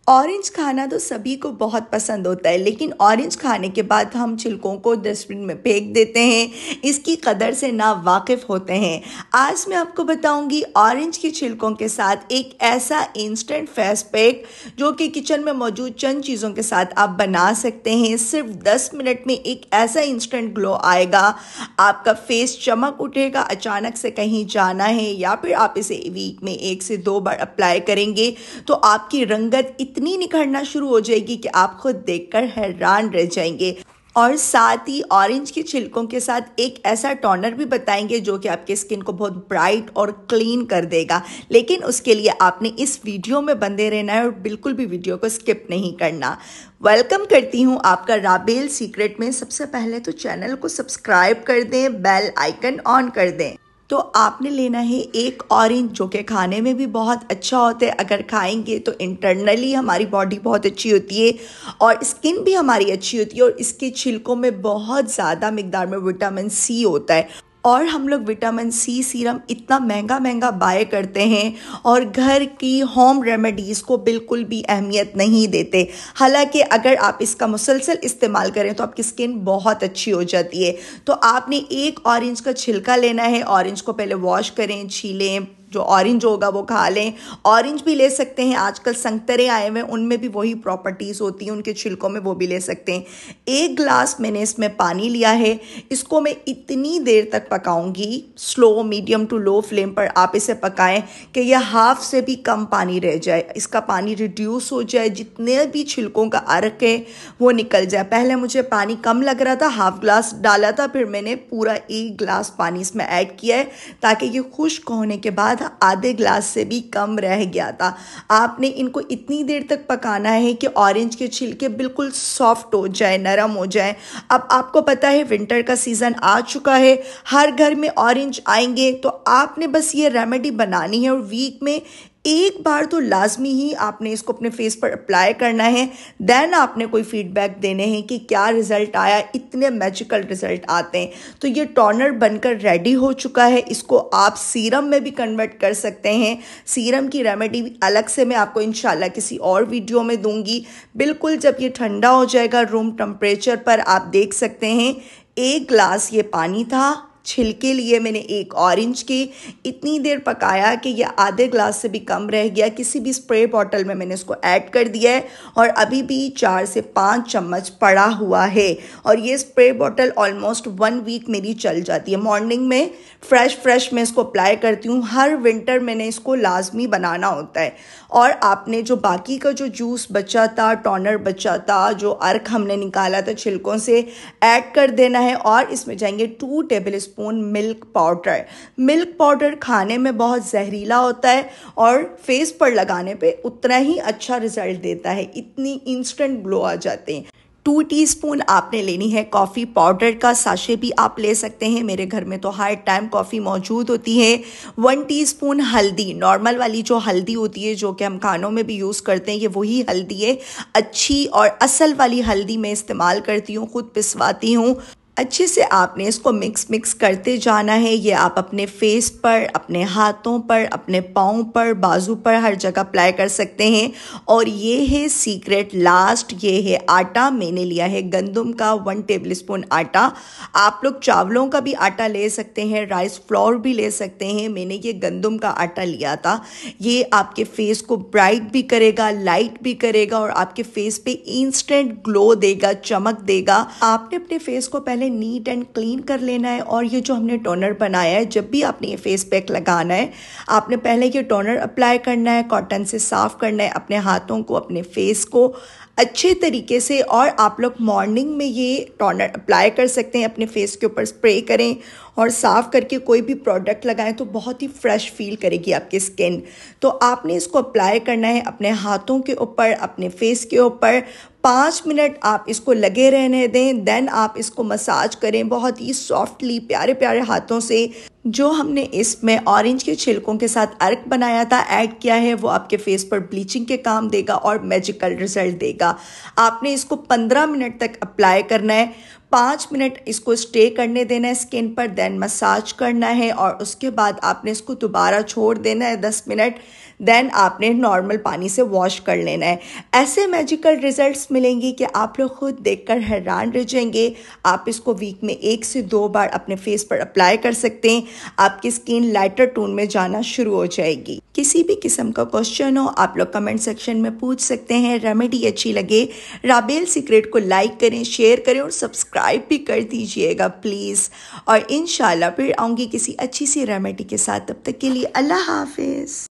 Orange खाना तो सभी को बहुत पसंद होता है, लेकिन ऑरेंज खाने के बाद हम छिलकों को डस्टबिन में फेंक देते हैं। इसकी कदर से ना वाकिफ़ होते हैं। आज मैं आपको बताऊंगी ऑरेंज के छिलकों के साथ एक ऐसा इंस्टेंट फेस पैक जो कि किचन में मौजूद चंद चीज़ों के साथ आप बना सकते हैं। सिर्फ 10 मिनट में एक ऐसा इंस्टेंट ग्लो आएगा, आपका फेस चमक उठेगा। अचानक से कहीं जाना है या फिर आप इसे वीक में 1 से 2 बार अप्लाई करेंगे तो आपकी रंगत इतनी निखरना शुरू हो जाएगी कि आप खुद देखकर हैरान रह जाएंगे। और साथ ही ऑरेंज के छिलकों के साथ एक ऐसा टोनर भी बताएंगे जो कि आपके स्किन को बहुत ब्राइट और क्लीन कर देगा। लेकिन उसके लिए आपने इस वीडियो में बंधे रहना है और बिल्कुल भी वीडियो को स्किप नहीं करना। वेलकम करती हूँ आपका राबेल सीक्रेट में। सबसे पहले तो चैनल को सब्सक्राइब कर दें, बेल आइकन ऑन कर दें। तो आपने लेना है एक ऑरेंज जो कि खाने में भी बहुत अच्छा होता है। अगर खाएंगे तो इंटरनली हमारी बॉडी बहुत अच्छी होती है और स्किन भी हमारी अच्छी होती है। और इसके छिलकों में बहुत ज़्यादा मिकदार में विटामिन सी होता है और हम लोग विटामिन सी सीरम इतना महंगा महंगा बाय करते हैं और घर की होम रेमेडीज़ को बिल्कुल भी अहमियत नहीं देते। हालांकि अगर आप इसका मुसलसल इस्तेमाल करें तो आपकी स्किन बहुत अच्छी हो जाती है। तो आपने एक ऑरेंज का छिलका लेना है। ऑरेंज को पहले वॉश करें, छीलें, जो ऑरेंज होगा वो खा लें। ऑरेंज भी ले सकते हैं, आजकल संतरे आए हुए हैं, उनमें भी वही प्रॉपर्टीज़ होती हैं, उनके छिलकों में वो भी ले सकते हैं। 1 गिलास मैंने इसमें पानी लिया है। इसको मैं इतनी देर तक पकाऊंगी, slow medium to low flame पर आप इसे पकाएं कि यह हाफ से भी कम पानी रह जाए, इसका पानी रिड्यूस हो जाए, जितने भी छिलकों का अर्क है वो निकल जाए। पहले मुझे पानी कम लग रहा था, हाफ ग्लास डाला था, फिर मैंने पूरा 1 गिलास पानी इसमें ऐड किया है ताकि ये खुश्क होने के बाद आधे ग्लास से भी कम रह गया था। आपने इनको इतनी देर तक पकाना है कि ऑरेंज के छिलके बिल्कुल सॉफ्ट हो जाए, नरम हो जाए। अब आपको पता है विंटर का सीज़न आ चुका है, हर घर में ऑरेंज आएंगे। तो आपने बस ये रेमेडी बनानी है और वीक में 1 बार तो लाजमी ही आपने इसको अपने फेस पर अप्लाई करना है। देन आपने कोई फीडबैक देने हैं कि क्या रिजल्ट आया। इतने मैजिकल रिजल्ट आते हैं। तो ये टोनर बनकर रेडी हो चुका है। इसको आप सीरम में भी कन्वर्ट कर सकते हैं। सीरम की रेमेडी अलग से मैं आपको इंशाल्लाह किसी और वीडियो में दूंगी। बिल्कुल जब ये ठंडा हो जाएगा रूम टेम्परेचर पर, आप देख सकते हैं 1 गिलास ये पानी था, छिलके लिए मैंने एक ऑरेंज की, इतनी देर पकाया कि ये आधे ग्लास से भी कम रह गया। किसी भी स्प्रे बॉटल में मैंने इसको ऐड कर दिया है और अभी भी 4 से 5 चम्मच पड़ा हुआ है। और ये स्प्रे बॉटल ऑलमोस्ट 1 वीक मेरी चल जाती है। मॉर्निंग में फ्रेश मैं इसको अप्लाई करती हूँ। हर विंटर मैंने इसको लाजमी बनाना होता है। और आपने जो बाकी का जो जूस बचा था, टोनर बचा था, जो अर्क हमने निकाला था छिलकों से, ऐड कर देना है। और इसमें जाएंगे 2 table spoon milk powder. Milk powder खाने में बहुत जहरीला होता है और फेस पर लगाने पे उतना ही अच्छा रिजल्ट देता है। इतनी इंस्टेंट ग्लो आ जाते हैं। 2 टीस्पून आपने लेनी है कॉफ़ी पाउडर का साशे भी आप ले सकते हैं। मेरे घर में तो हर टाइम कॉफ़ी मौजूद होती है। 1 टीस्पून हल्दी, नॉर्मल वाली जो हल्दी होती है जो कि हम खानों में भी यूज़ करते हैं, ये वही हल्दी है। अच्छी और असल वाली हल्दी मैं इस्तेमाल करती हूँ, खुद पिसवाती हूँ। अच्छे से आपने इसको मिक्स करते जाना है। ये आप अपने फेस पर, अपने हाथों पर, अपने पाँव पर, बाजू पर, हर जगह अप्लाई कर सकते हैं। और ये है सीक्रेट लास्ट, ये है आटा। मैंने लिया है गंदम का 1 टेबलस्पून आटा। आप लोग चावलों का भी आटा ले सकते हैं, राइस फ्लोर भी ले सकते हैं। मैंने ये गंदम का आटा लिया था। ये आपके फेस को ब्राइट भी करेगा, लाइट भी करेगा और आपके फेस पे इंस्टेंट ग्लो देगा, चमक देगा। आपने अपने फेस को पहले नीट एंड क्लीन कर लेना है। और ये जो हमने टोनर बनाया है, जब भी आपने ये फेस पैक लगाना है, आपने पहले ये टोनर अप्लाई करना है, कॉटन से साफ करना है अपने हाथों को, अपने फेस को अच्छे तरीके से। और आप लोग मॉर्निंग में ये टोनर अप्लाई कर सकते हैं, अपने फेस के ऊपर स्प्रे करें और साफ़ करके कोई भी प्रोडक्ट लगाएं तो बहुत ही फ्रेश फील करेगी आपकी स्किन। तो आपने इसको अप्लाई करना है अपने हाथों के ऊपर, अपने फेस के ऊपर। 5 मिनट आप इसको लगे रहने दें। देन आप इसको मसाज करें बहुत ही सॉफ्टली, प्यारे प्यारे हाथों से। जो हमने इसमें ऑरेंज के छिलकों के साथ अर्क बनाया था, ऐड किया है, वो आपके फेस पर ब्लीचिंग के काम देगा और मैजिकल रिजल्ट देगा। आपने इसको 15 मिनट तक अप्लाई करना है। 5 मिनट इसको स्टे करने देना है स्किन पर, देन मसाज करना है और उसके बाद आपने इसको दोबारा छोड़ देना है 10 मिनट। देन आपने नॉर्मल पानी से वॉश कर लेना है। ऐसे मैजिकल रिजल्ट्स मिलेंगे कि आप लोग खुद देखकर हैरान रह जाएंगे। आप इसको वीक में 1 से 2 बार अपने फेस पर अप्लाई कर सकते हैं। आपकी स्किन लाइटर टोन में जाना शुरू हो जाएगी। किसी भी किस्म का क्वेश्चन हो आप लोग कमेंट सेक्शन में पूछ सकते हैं। रेमेडी अच्छी लगे राबेल सीक्रेट को लाइक करें, शेयर करें और सब्सक्राइब भी कर दीजिएगा प्लीज़। और इंशाल्लाह फिर आऊँगी किसी अच्छी सी रेमेडी के साथ। तब तक के लिए अल्लाह हाफिज़।